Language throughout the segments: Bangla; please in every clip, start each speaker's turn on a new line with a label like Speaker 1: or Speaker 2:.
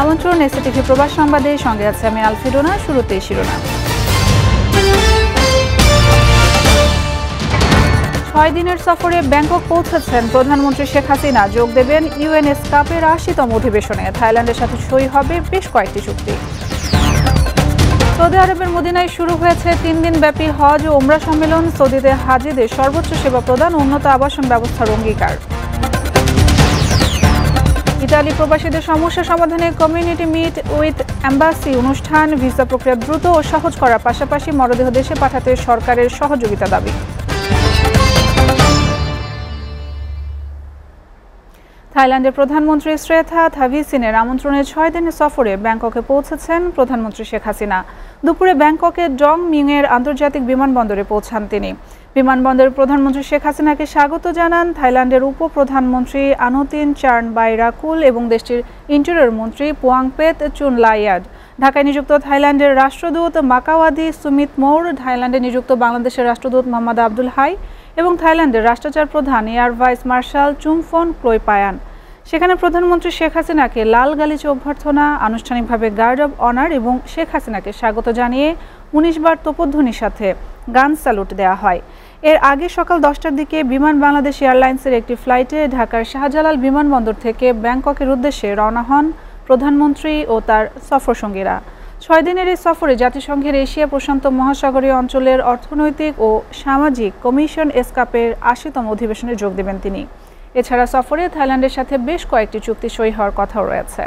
Speaker 1: আমন্ত্রণ এসটিভি প্রবাস সংবাদে, সঙ্গে আছে আমি আলফিডোনা। শুরুতেই শিরোনাম। 6 দিনের সফরে ব্যাংকক পৌঁছেছেন প্রধানমন্ত্রী শেখ হাসিনা। যোগ দেবেন ইউএনএসকাপের 80তম অধিবেশনে। থাইল্যান্ডের সাথে সই হবে বেশ কয়েকটি চুক্তি। সৌদি আরবের মদিনায় শুরু হয়েছে 3 দিনব্যাপী হজ ও ওমরা সম্মেলন। সৌদিতে হাজিদের সর্বোচ্চ সেবা প্রদান, উন্নত আবাসন ব্যবস্থার অঙ্গীকার। ইতালি প্রবাসীদের সমস্যা সমাধানে কমিউনিটি মিট উইথ এম্বাসি অনুষ্ঠান। ভিসা প্রক্রিয়া দ্রুত ও সহজ করার পাশাপাশি মরদেহ দেশে পাঠাতে সরকারের সহযোগিতা দাবি। থাইল্যান্ডের প্রধানমন্ত্রী শ্রেথা থাভিসিনের আমন্ত্রণে 6 দিনের সফরে ব্যাংককে পৌঁছেছেন প্রধানমন্ত্রী শেখ হাসিনা। দুপুরে ব্যাংককের ডং মিংয়ের আন্তর্জাতিক বিমানবন্দরে পৌঁছান তিনি। বিমানবন্দরে প্রধানমন্ত্রী শেখ হাসিনাকে স্বাগত জানান থাইল্যান্ডের উপপ্রধানমন্ত্রী আনুতিন চার্নবাইরাকুল এবং দেশটির ইন্টেরিয়র মন্ত্রী পুয়াংপেত চুনলাইয়াড। ঢাকায় নিযুক্ত থাইল্যান্ডের রাষ্ট্রদূত মাকাওয়াদি সুমিত মৌর, থাইল্যান্ডে নিযুক্ত বাংলাদেশের রাষ্ট্রদূত মোহাম্মদ আব্দুল হাই এবং থাইল্যান্ডের রাষ্ট্রচার প্রধান এয়ার ভাইস মার্শাল চুমফোন ক্লোইপায়ান। সেখানে প্রধানমন্ত্রী শেখ হাসিনাকে লাল গালিচা অভ্যর্থনা, আনুষ্ঠানিকভাবে গার্ড অব অনার এবং শেখ হাসিনাকে স্বাগত জানিয়ে 19 বার তোপধ্বনির সাথে গান স্যালুট দেওয়া হয়। এর আগে সকাল 10টার দিকে বিমান বাংলাদেশ এয়ারলাইন্সের একটি ফ্লাইটে ঢাকার শাহজালাল বিমানবন্দর থেকে ব্যাংককের উদ্দেশ্যে রওনা হন প্রধানমন্ত্রী ও তার সফরসঙ্গীরা। 6 দিনের এই সফরে জাতিসংঘের এশিয়া প্রশান্ত মহাসাগরীয় অঞ্চলের অর্থনৈতিক ও সামাজিক কমিশন এসকাপের 80তম অধিবেশনে যোগ দেবেন তিনি। এছাড়া সফরে থাইল্যান্ডের সাথে বেশ কয়েকটি চুক্তি সই হওয়ার কথাও রয়েছে।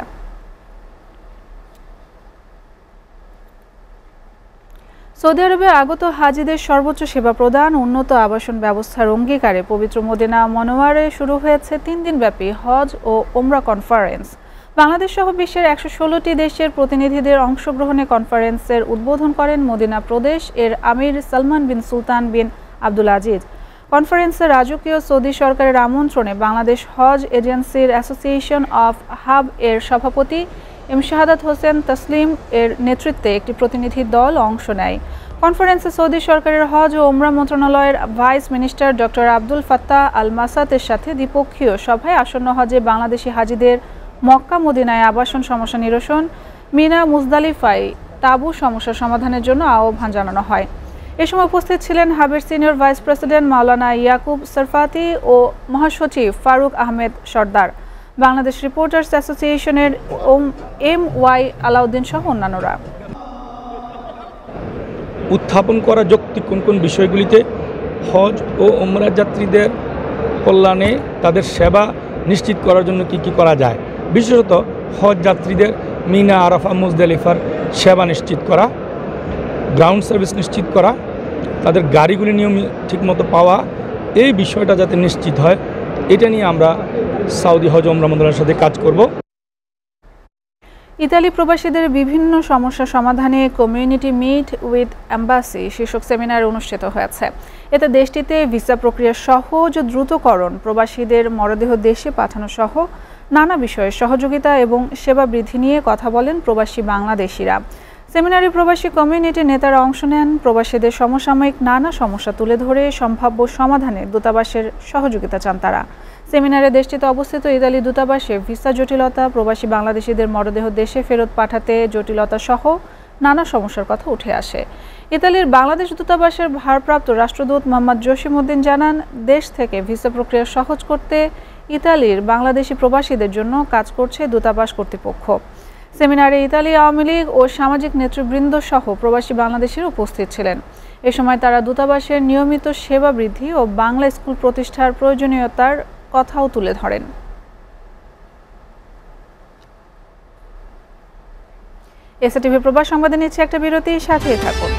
Speaker 1: সৌদি আরবে আগত হাজিদের সর্বোচ্চ সেবা প্রদান, উন্নত আবাসন ব্যবস্থার অঙ্গীকারে পবিত্র মদিনা মনোয়ারে শুরু হয়েছে 3 দিনব্যাপী হজ ও ওমরা কনফারেন্স। বাংলাদেশ সহ বিশ্বের 116টি দেশের প্রতিনিধিদের অংশগ্রহণে কনফারেন্সের উদ্বোধন করেন মদিনা প্রদেশ এর আমির সালমান বিন সুলতান বিন আব্দুল আজিজ। কনফারেন্সে রাজকীয় সৌদি সরকারের আমন্ত্রণে বাংলাদেশ হজ এজেন্সির অ্যাসোসিয়েশন অফ হাব এর সভাপতি এম শাহাদাত হোসেন তসলিম এর নেতৃত্বে একটি প্রতিনিধি দল অংশ নেয়। কনফারেন্সে সৌদি সরকারের হজ ও ওমরা মন্ত্রণালয়ের vice minister doctor Abdul Fattah Al মাসাতের সাথে দ্বিপক্ষীয় সভায় আসন্ন হজে বাংলাদেশি হাজিদের মক্কা মদিনায় আবাসন সমস্যা নিরসন, মিনা মুজদালিফায় তাঁবু সমস্যা সমাধানের জন্য আহ্বান জানানো হয়। এ সময় উপস্থিত ছিলেন হাবের সিনিয়র ভাইস প্রেসিডেন্ট মাওলানা ইয়াকুব সরফাতি ও মহাসচিব ফারুক আহমেদ সর্দার, বাংলাদেশ রিপোর্টার্স অ্যাসোসিয়েশনের MY আলাউদ্দিন সহ অন্যান্যরা।
Speaker 2: উত্থাপন করা যৌক্তিক কোন কোন বিষয়গুলিতে হজ ও ওমরা যাত্রীদের কল্যাণে তাদের সেবা নিশ্চিত করার জন্য কি কি করা যায়, বিশেষত হজ যাত্রীদের মিনা, আরাফা, মুজদালিফার সেবা নিশ্চিত করা, গ্রাউন্ড সার্ভিস নিশ্চিত করা, তাদের গাড়িগুলি নিয়মিত ঠিকমতো পাওয়া, এই বিষয়টা যাতে নিশ্চিত হয়, এটা নিয়ে আমরা সৌদি হজ ওমরা মন্ত্রণালয়ের সাথে কাজ করব।
Speaker 1: ইতালি প্রবাসীদের বিভিন্ন সমস্যা সমাধানে কমিউনিটি মিট উইথ এম্বাসি শীর্ষক সেমিনার অনুষ্ঠিত হয়েছে। এতে দেশটিতে ভিসা প্রক্রিয়া সহজ ও দ্রুতকরণ, প্রবাসীদের মরদেহ দেশে পাঠানো সহ নানা বিষয়ে সহযোগিতা এবং সেবা বৃদ্ধি নিয়ে কথা বলেন প্রবাসী বাংলাদেশিরা। সেমিনারে প্রবাসী কমিউনিটির নেতারা অংশ নেন। প্রবাসীদের সমসাময়িক নানা সমস্যা তুলে ধরে সম্ভাব্য সমাধানে দূতাবাসের সহযোগিতা চান তারা। সেমিনারে দেশটিতে অবস্থিত ইতালি দূতাবাসে ভিসা জটিলতা, প্রবাসী বাংলাদেশিদের মরদেহ দেশে ফেরত পাঠাতে জটিলতা সহ নানা সমস্যার কথা উঠে আসে। ইতালির বাংলাদেশ দূতাবাসের ভারপ্রাপ্ত রাষ্ট্রদূত মোহাম্মদ জসিমউদ্দিন জানান, দেশ থেকে ভিসা প্রক্রিয়া সহজ করতে ইতালির বাংলাদেশি প্রবাসীদের জন্য কাজ করছে দূতাবাস কর্তৃপক্ষ। সেমিনারে ইতালি আওয়ামী লীগ ও সামাজিক নেতৃবৃন্দ সহ প্রবাসী বাংলাদেশিরা উপস্থিত ছিলেন। এ সময় তারা দূতাবাসের নিয়মিত সেবা বৃদ্ধি ও বাংলা স্কুল প্রতিষ্ঠার প্রয়োজনীয়তার কথাও তুলে ধরেন। এসটিভি প্রবাস সংবাদে নিচ্ছে একটা বিরতি, সাথেই থাকুন।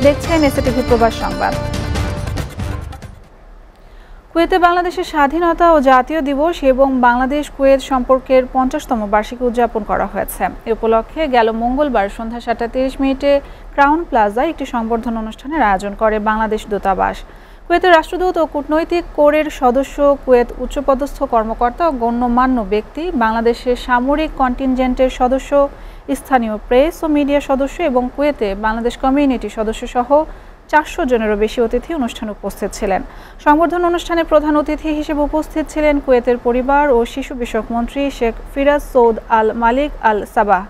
Speaker 1: দেখছেন এসটিভি প্রবাস সংবাদ। কুয়েতে বাংলাদেশের স্বাধীনতা ও জাতীয় দিবস এবং বাংলাদেশ কুয়েত সম্পর্কের 50তম বার্ষিকী উদযাপন করা হয়েছে। এ উপলক্ষে গেল মঙ্গলবার সন্ধ্যা 7:30 ক্রাউন প্লাজায় একটি সংবর্ধনা অনুষ্ঠানের আয়োজন করে বাংলাদেশ দূতাবাস। কুয়েতের রাষ্ট্রদূত ও কূটনৈতিক কোরের সদস্য, কুয়েত উচ্চপদস্থ কর্মকর্তা ও গণ্যমান্য ব্যক্তি, বাংলাদেশের সামরিক কন্টিনজেন্টের সদস্য স্থানীয় প্রেস ও মিডিয়া সদস্য এবং কুয়েতে বাংলাদেশ কমিউনিটি সদস্য সহ 400 জনেরও বেশি অতিথি অনুষ্ঠানে উপস্থিত ছিলেন। সংবর্ধনা অনুষ্ঠানে প্রধান অতিথি হিসেবে উপস্থিত ছিলেন কুয়েতের পরিবার ও শিশু বিষয়ক মন্ত্রী শেখ ফিরাজ সৌদ আল মালিক আল সাবাহ,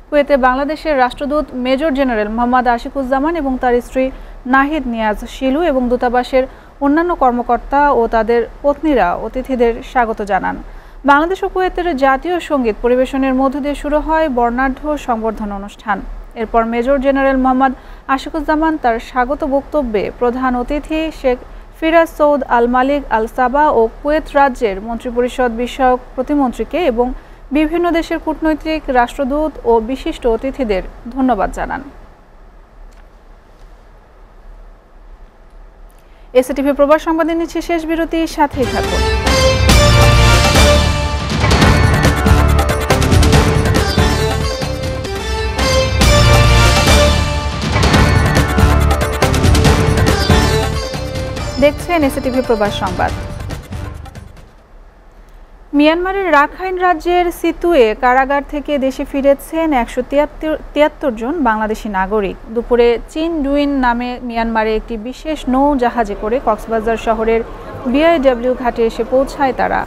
Speaker 1: কুয়েতে বাংলাদেশের রাষ্ট্রদূত মেজর জেনারেল মোহাম্মদ আশিকুজ্জামান এবং তার স্ত্রী নাহিদ নিয়াজ শিলু এবং দূতাবাসের অন্যান্য কর্মকর্তা ও তাদের পত্নীরা অতিথিদের স্বাগত জানান। বাংলাদেশ ও কুয়েতের জাতীয় সঙ্গীত পরিবেশনের মধ্য দিয়ে শুরু হয় বর্ণাঢ্য সংবর্ধনা অনুষ্ঠান। এরপর মেজর জেনারেল মোহাম্মদ আশিকুজ্জামান তার স্বাগত বক্তব্যে প্রধান অতিথি শেখ ফিরাজ সৌদ আল মালিক আল সাবাহ ও কুয়েত রাজ্যের মন্ত্রিপরিষদ বিষয়ক প্রতিমন্ত্রীকে এবং বিভিন্ন দেশের কূটনৈতিক, রাষ্ট্রদূত ও বিশিষ্ট অতিথিদের ধন্যবাদ জানান। এসটিভি প্রবাস সংবাদে নিচ্ছে শেষ বিরতি, সাথেই থাকুন। দেখছেন এসটিভি প্রবাস সংবাদ। মিয়ানমারের রাখাইন রাজ্যের সিতুয়ে কারাগার থেকে দেশে ফিরেছেন 173 জন বাংলাদেশি নাগরিক। দুপুরে চিন ডুইন নামে মিয়ানমারে একটি বিশেষ নৌজাহাজে করে কক্সবাজার শহরের বিআইডব্লিউ ঘাটে এসে পৌঁছায় তারা।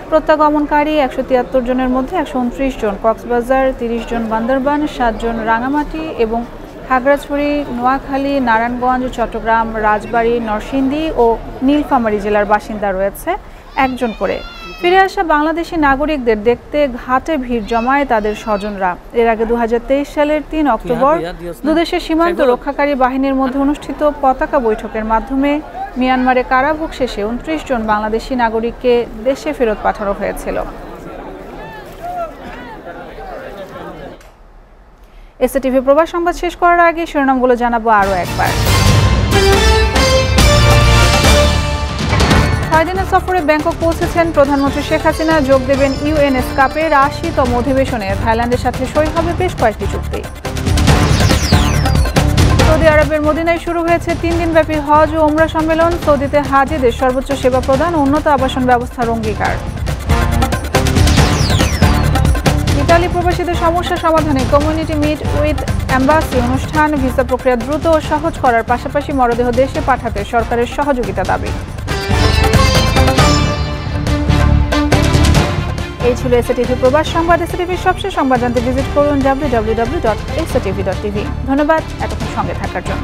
Speaker 1: প্রত্যাগমনকারী 173 জনের মধ্যে 129 জন কক্সবাজার, 30 জন বান্দরবান, 7 জন রাঙামাটি এবং খাগড়াছড়ি, নোয়াখালী, নারায়ণগঞ্জ, চট্টগ্রাম, রাজবাড়ী, নরসিংদী ও নীলফামারী জেলার বাসিন্দা রয়েছে একজন করে। ফিরে আসা বাংলাদেশি নাগরিকদের দেখতে ঘাটে ভিড় জমায় তাদের স্বজনরা। এর আগে 2023 সালের 3 অক্টোবর দুদেশের সীমান্ত রক্ষাকারী বাহিনীর মধ্যে অনুষ্ঠিত পতাকা বৈঠকের মাধ্যমে মিয়ানমারে কারাভোগ শেষে 29 জন বাংলাদেশি নাগরিককে দেশে ফেরত পাঠানো হয়েছিল। এসটিভি প্রবাস সংবাদ শেষ করার আগে শিরোনামগুলো জানাবো আরও একবার। 6 দিনের সফরে ব্যাংকক পৌঁছেছেন প্রধানমন্ত্রী শেখ হাসিনা। যোগ দেবেন ইউএনএসকাপের 80তম অধিবেশনে। থাইল্যান্ডের সাথে সই হবে বেশ কয়েকটি চুক্তি। সৌদি আরবের মদিনায় শুরু হয়েছে 3 দিনব্যাপী হজ ও ওমরা সম্মেলন। সৌদিতে হাজিদের সর্বোচ্চ সেবা প্রদান, উন্নত আবাসন ব্যবস্থার অঙ্গীকার। ইতালি প্রবাসীদের সমস্যা সমাধানে কমিউনিটি মিট উইথ এম্বাসি অনুষ্ঠান। ভিসা প্রক্রিয়া দ্রুত ও সহজ করার পাশাপাশি মরদেহ দেশে পাঠাতে সরকারের সহযোগিতা দাবি। এই ছিল এসটিভি প্রবাস সংবাদ। এসটিভির সবশেষ সংবাদ জানতে ভিজিট করুন www.stv.tv। ধন্যবাদ এতক্ষণ সঙ্গে থাকার জন্য।